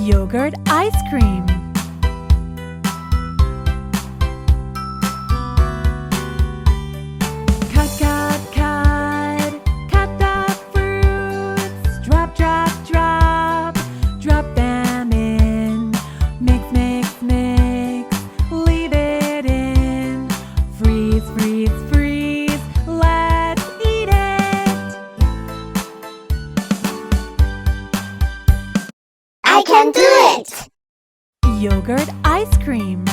Yogurt ice cream. Cut, cut, cut. Cut the fruits. Drop, drop, drop. Drop them in. Mix, mix, mix. Leave it in. Freeze, freeze, freeze. Let's eat it. I can do it! Yogurt ice cream.